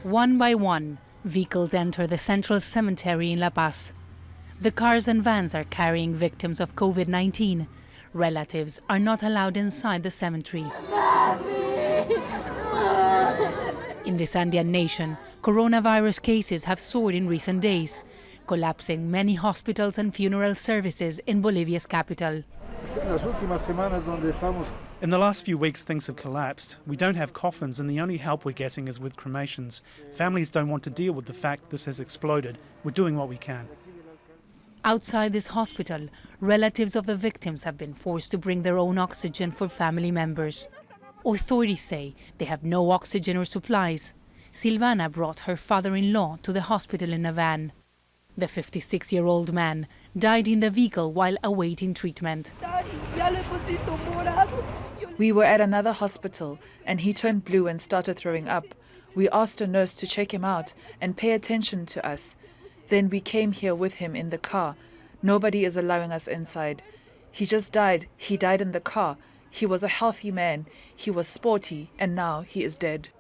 One by one, vehicles enter the central cemetery in La Paz. The cars and vans are carrying victims of COVID-19. Relatives are not allowed inside the cemetery. In this Andean nation, coronavirus cases have soared in recent days, collapsing many hospitals and funeral services in Bolivia's capital. In the last few weeks, things have collapsed. We don't have coffins, and the only help we're getting is with cremations. Families don't want to deal with the fact this has exploded. We're doing what we can. Outside this hospital, relatives of the victims have been forced to bring their own oxygen for family members. Authorities say they have no oxygen or supplies. Silvana brought her father-in-law to the hospital in a van. The 56-year-old man died in the vehicle while awaiting treatment. We were at another hospital and he turned blue and started throwing up. We asked a nurse to check him out and pay attention to us. Then we came here with him in the car. Nobody is allowing us inside. He just died. He died in the car. He was a healthy man. He was sporty, and now he is dead.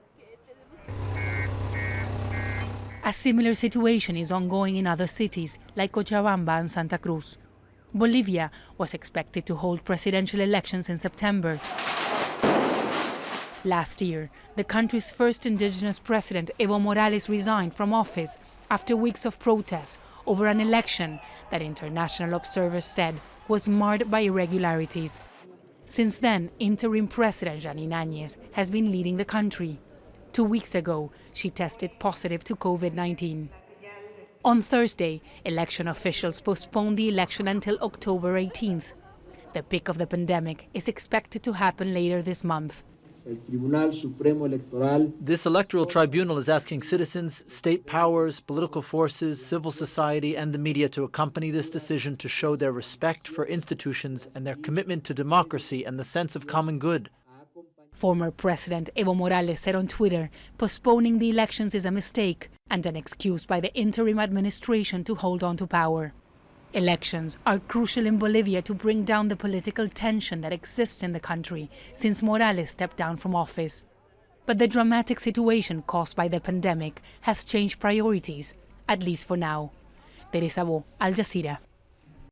A similar situation is ongoing in other cities like Cochabamba and Santa Cruz. Bolivia was expected to hold presidential elections in September. Last year, the country's first indigenous president, Evo Morales, resigned from office after weeks of protests over an election that international observers said was marred by irregularities. Since then, interim President Janine Áñez has been leading the country. 2 weeks ago, she tested positive to COVID-19. On Thursday, election officials postponed the election until October 18th. The peak of the pandemic is expected to happen later this month. This electoral tribunal is asking citizens, state powers, political forces, civil society, and the media to accompany this decision to show their respect for institutions and their commitment to democracy and the sense of common good. Former President Evo Morales said on Twitter, postponing the elections is a mistake and an excuse by the interim administration to hold on to power. Elections are crucial in Bolivia to bring down the political tension that exists in the country since Morales stepped down from office. But the dramatic situation caused by the pandemic has changed priorities, at least for now. Teresa, Al Jazeera.